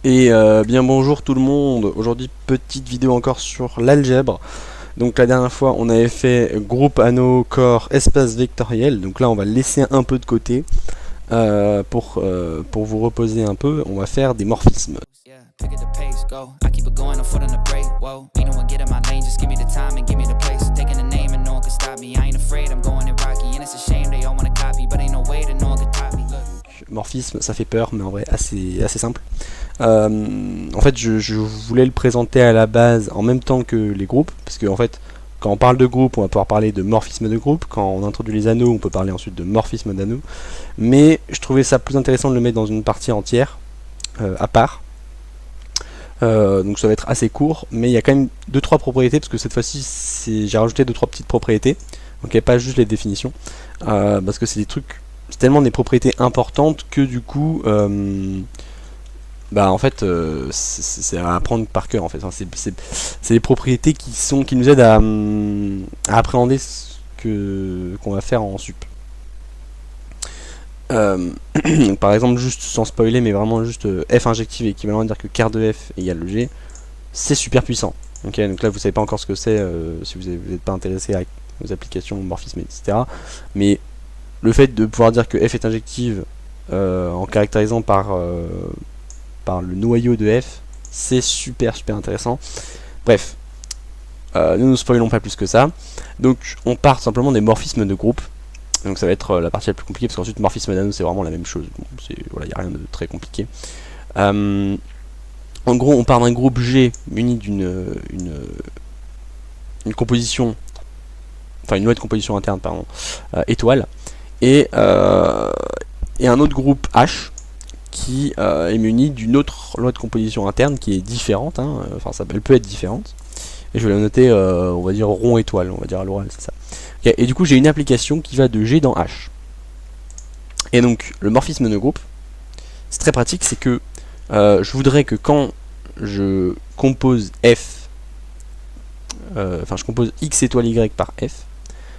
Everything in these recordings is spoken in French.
Et bien bonjour tout le monde. Aujourd'hui petite vidéo encore sur l'algèbre. Donc la dernière fois on avait fait groupe, anneau, corps, espace vectoriel. Donc là on va le laisser un peu de côté pour vous reposer un peu. On va faire des morphismes. Morphisme, ça fait peur, mais en vrai assez simple. En fait, je voulais le présenter à la base en même temps que les groupes, parce que en fait, quand on parle de groupe, on va pouvoir parler de morphisme de groupe. Quand on introduit les anneaux, on peut parler ensuite de morphisme d'anneaux. Mais je trouvais ça plus intéressant de le mettre dans une partie entière, à part. Donc ça va être assez court, mais il y a quand même 2-3 propriétés, parce que cette fois-ci, j'ai rajouté 2-3 petites propriétés. Donc pas juste les définitions, parce que c'est des trucs, c'est tellement des propriétés importantes que du coup, bah en fait, c'est à apprendre par cœur en fait. Enfin, c'est des propriétés qui nous aident à appréhender ce qu'on va faire en sup. Par exemple, juste sans spoiler, mais vraiment juste f injective équivalent à dire que quart de f égale le g, c'est super puissant. Ok, donc là vous savez pas encore ce que c'est si vous n'êtes pas intéressé à aux applications, morphisme, etc. Mais le fait de pouvoir dire que f est injective en caractérisant par le noyau de f, c'est super intéressant. Bref, ne nous spoilons pas plus que ça. Donc on part simplement des morphismes de groupe. Donc ça va être la partie la plus compliquée, parce qu'ensuite morphisme d'anneau c'est vraiment la même chose. Bon, voilà, il n'y a rien de très compliqué. En gros, on part d'un groupe G muni d'une composition, enfin une loi de composition interne, pardon, étoile, et un autre groupe H qui est muni d'une autre loi de composition interne qui est différente, hein, enfin elle peut être différente, et je vais la noter, on va dire rond étoile, on va dire à l'oral, c'est ça. Okay, et du coup j'ai une application qui va de G dans H. Et donc le morphisme de groupe, c'est très pratique, c'est que je voudrais que quand je compose F, enfin je compose X étoile Y par F,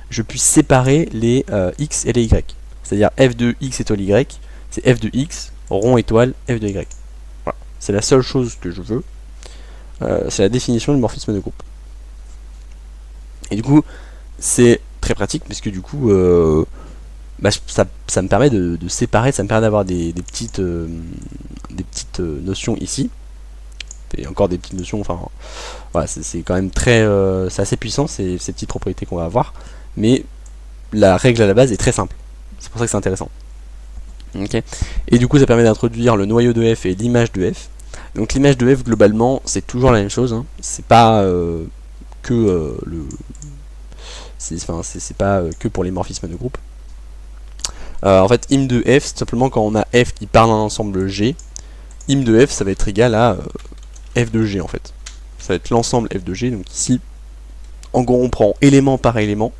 je puisse séparer les X et les Y. C'est-à-dire F de X étoile Y, c'est F de X, rond étoile, F de Y. Voilà. C'est la seule chose que je veux. C'est la définition du morphisme de groupe. Et du coup, c'est très pratique, parce que du coup, bah, ça me permet de séparer, ça me permet d'avoir des petites notions ici. Et encore des petites notions, enfin, voilà, c'est quand même très, c'est assez puissant, ces petites propriétés qu'on va avoir. Mais la règle à la base est très simple. C'est pour ça que c'est intéressant. Okay. Et du coup ça permet d'introduire le noyau de f et l'image de f. Donc l'image de f globalement c'est toujours la même chose, hein. C'est pas que c'est pas que pour les morphismes de groupe. En fait im de f c'est simplement quand on a f qui parle d'un ensemble G, im de f ça va être égal à f de G en fait. Ça va être l'ensemble f de G, donc ici en gros on prend élément par élément,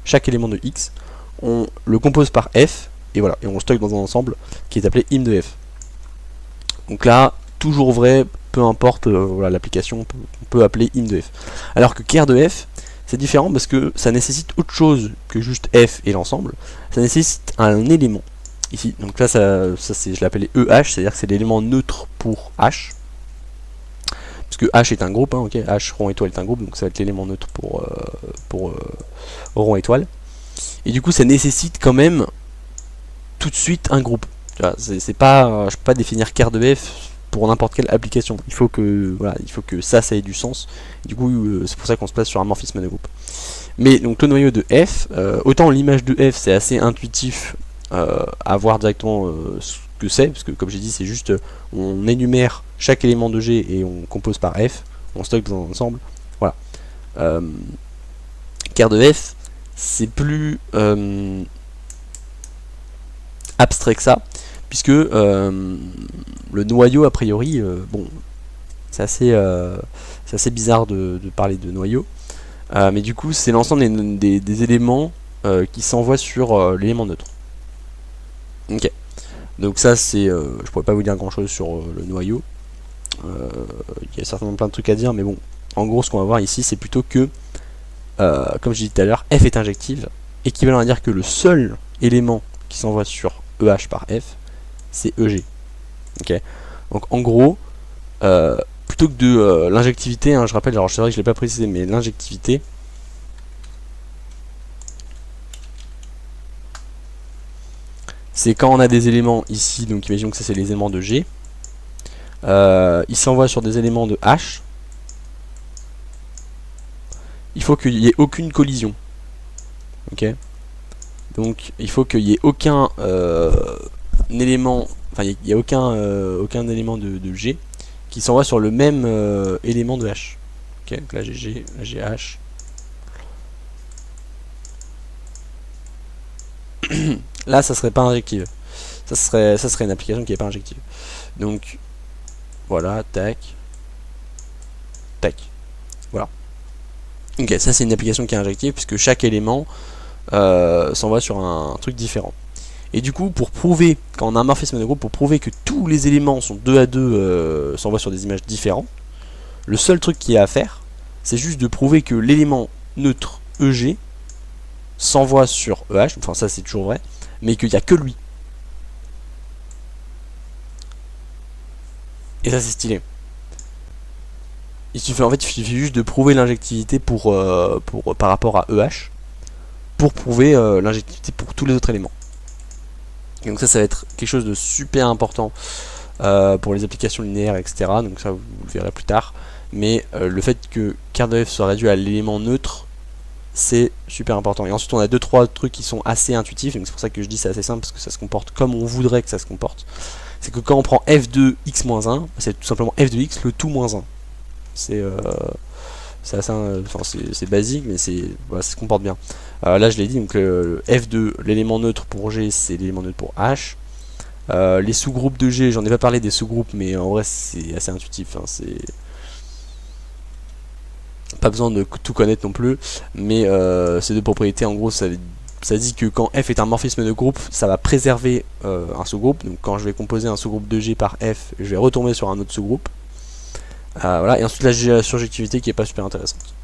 chaque élément de x, on le compose par f, et voilà, et on le stocke dans un ensemble qui est appelé im de f. Donc là, toujours vrai, peu importe voilà, l'application, on peut appeler im de f. Alors que quart de f, c'est différent parce que ça nécessite autre chose que juste f et l'ensemble, ça nécessite un élément. Ici, donc là, je l'appelais EH, c'est-à-dire que c'est l'élément neutre pour H. Parce que H est un groupe, hein, ok, H rond étoile est un groupe, donc ça va être l'élément neutre pour rond étoile. Et du coup, ça nécessite quand même tout de suite un groupe. C'est pas, je peux pas définir quart de f pour n'importe quelle application. Il faut que voilà, ça ait du sens. Et du coup, c'est pour ça qu'on se place sur un morphisme de groupe. Mais donc le noyau de f, autant l'image de f c'est assez intuitif à voir directement ce que c'est, parce que comme j'ai dit, c'est juste on énumère chaque élément de G et on compose par f, on stocke dans un ensemble. Voilà. Quart de f, c'est plus abstrait que ça, puisque le noyau a priori, bon, c'est assez bizarre de parler de noyau, mais du coup c'est l'ensemble des éléments qui s'envoient sur l'élément neutre. Ok, donc ça c'est, je pourrais pas vous dire grand chose sur le noyau, il y a certainement plein de trucs à dire, mais bon, en gros ce qu'on va voir ici c'est plutôt que, comme je disais tout à l'heure, f est injective, équivalent à dire que le seul élément s'envoie sur EH par F, c'est EG. Okay. Donc en gros, plutôt que de l'injectivité, hein, je rappelle, alors c'est vrai que je l'ai pas précisé, mais l'injectivité, c'est quand on a des éléments ici, donc imaginons que ça c'est les éléments de G, ils s'envoient sur des éléments de H, il faut qu'il n'y ait aucune collision. Ok. Donc il faut qu'il n'y ait aucun élément, enfin il n'y a aucun élément de G qui s'envoie sur le même élément de H. Ok, donc là j'ai G, là j'ai H. Là ça serait pas injective. Ça serait une application qui n'est pas injective. Donc voilà, tac. Tac. Voilà. Ok, ça c'est une application qui est injective puisque chaque élément s'envoie sur un truc différent. Et du coup, pour prouver, quand on a un morphisme de groupe, pour prouver que tous les éléments sont 2 à 2, s'envoient sur des images différentes, le seul truc qu'il y a à faire, c'est juste de prouver que l'élément neutre EG s'envoie sur EH, enfin ça c'est toujours vrai, mais qu'il n'y a que lui. Et ça c'est stylé. Il suffit juste de prouver l'injectivité par rapport à EH, pour prouver l'injectivité pour tous les autres éléments. Et donc ça va être quelque chose de super important pour les applications linéaires, etc. Donc ça vous le verrez plus tard. Mais le fait que car de f soit réduit à l'élément neutre, c'est super important. Et ensuite on a 2-3 trucs qui sont assez intuitifs, donc c'est pour ça que je dis c'est assez simple, parce que ça se comporte comme on voudrait que ça se comporte. C'est que quand on prend f de x-1, c'est tout simplement f de x le tout moins 1. C'est assez, enfin, c'est basique, mais voilà, ça se comporte bien. Là je l'ai dit, donc f de l'élément neutre pour G, c'est l'élément neutre pour H. Les sous-groupes de G, j'en ai pas parlé des sous-groupes, mais en vrai c'est assez intuitif, hein, c'est pas besoin de tout connaître non plus, mais ces deux propriétés, en gros, ça dit que quand f est un morphisme de groupe, ça va préserver un sous-groupe. Donc quand je vais composer un sous-groupe de G par f, je vais retomber sur un autre sous-groupe. Voilà, et ensuite là j'ai la surjectivité qui est pas super intéressante.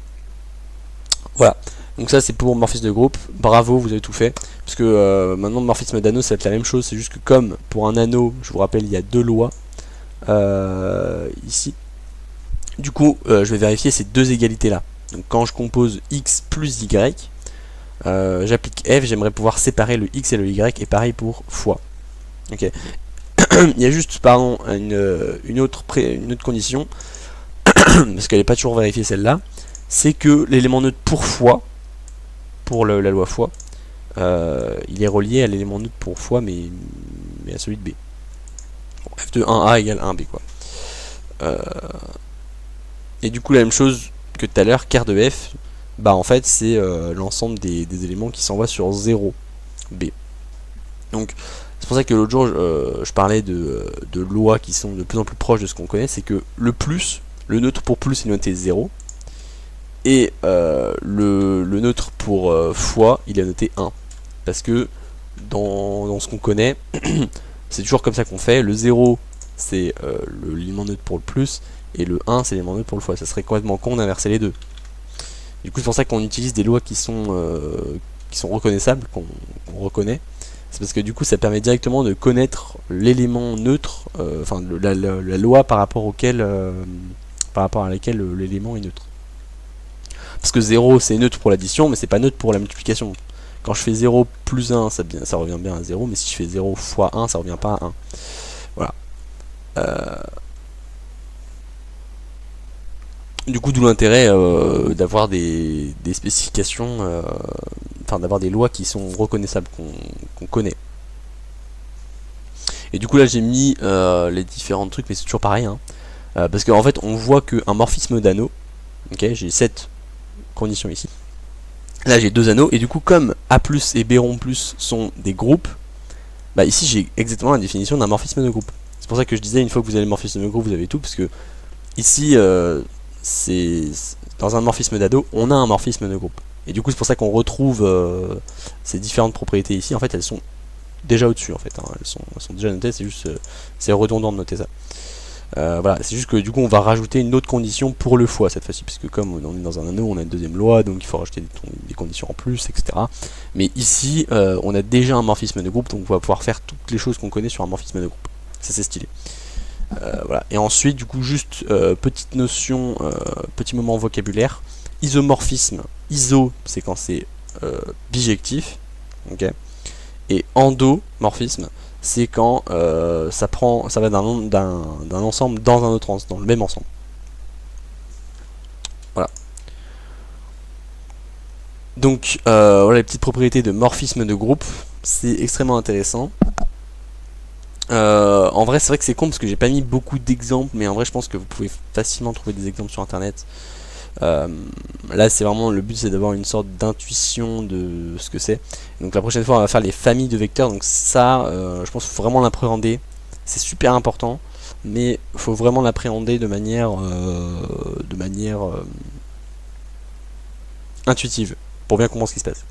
Voilà, donc ça c'est pour morphisme de groupe. Bravo, vous avez tout fait, parce que maintenant morphisme d'anneau ça va être la même chose, c'est juste que comme pour un anneau, je vous rappelle, il y a deux lois ici. Du coup, je vais vérifier ces deux égalités là. Donc quand je compose x plus y, j'applique f, j'aimerais pouvoir séparer le x et le y, et pareil pour fois. Ok. Il y a juste, pardon, une autre condition, parce qu'elle n'est pas toujours vérifiée celle-là, c'est que l'élément neutre pour fois, pour la loi fois, il est relié à l'élément neutre pour fois, mais à celui de b. Bon, f de 1a égale 1b, quoi. Et du coup, la même chose que tout à l'heure, car de f, bah en fait, c'est l'ensemble des éléments qui s'envoient sur 0, b. Donc, c'est pour ça que l'autre jour, je parlais de lois qui sont de plus en plus proches de ce qu'on connaît, c'est que le plus, le neutre pour plus est noté 0, et le neutre pour fois, il est noté 1. Parce que dans ce qu'on connaît, c'est toujours comme ça qu'on fait. Le 0, c'est l'élément neutre pour le plus, et le 1, c'est l'élément neutre pour le fois. Ça serait complètement con d'inverser les deux. Du coup, c'est pour ça qu'on utilise des lois qui sont reconnaissables, qu'on reconnaît. C'est parce que du coup ça permet directement de connaître l'élément neutre, enfin la loi par rapport à laquelle l'élément est neutre. Parce que 0 c'est neutre pour l'addition, mais c'est pas neutre pour la multiplication. Quand je fais 0 plus 1, ça revient bien à 0, mais si je fais 0 fois 1, ça revient pas à 1. Voilà. Du coup, d'où l'intérêt d'avoir des spécifications, enfin d'avoir des lois qui sont reconnaissables, qu'on connaît. Et du coup là j'ai mis les différents trucs, mais c'est toujours pareil, hein, parce qu'en fait on voit qu'un morphisme d'anneau, ok, j'ai 7 conditions ici, là j'ai 2 anneaux, et du coup comme A plus et B rond plus sont des groupes, bah ici j'ai exactement la définition d'un morphisme de groupe. C'est pour ça que je disais, une fois que vous avez le morphisme de groupe, vous avez tout, parce que ici c'est dans un morphisme d'anneau, on a un morphisme de groupe. Et du coup c'est pour ça qu'on retrouve ces différentes propriétés ici, en fait elles sont déjà au-dessus en fait, hein. Elles sont déjà notées, c'est juste c'est redondant de noter ça. Voilà, c'est juste que du coup on va rajouter une autre condition pour le fois cette fois-ci, puisque comme on est dans un anneau, on a une deuxième loi, donc il faut rajouter des conditions en plus, etc. Mais ici, on a déjà un morphisme de groupe, donc on va pouvoir faire toutes les choses qu'on connaît sur un morphisme de groupe. Ça c'est stylé. Voilà. Et ensuite, du coup, juste petite notion, petit moment vocabulaire. Isomorphisme. Iso, c'est quand c'est bijectif. Ok. Et endomorphisme, c'est quand ça va d'un ensemble dans un autre ensemble, dans le même ensemble. Voilà. Donc voilà les petites propriétés de morphisme de groupe, c'est extrêmement intéressant. En vrai c'est vrai que c'est con parce que j'ai pas mis beaucoup d'exemples, mais en vrai je pense que vous pouvez facilement trouver des exemples sur internet. Là c'est vraiment le but, c'est d'avoir une sorte d'intuition de ce que c'est. Donc la prochaine fois on va faire les familles de vecteurs, donc ça je pense qu'il faut vraiment l'appréhender, c'est super important, mais il faut vraiment l'appréhender de manière intuitive pour bien comprendre ce qui se passe.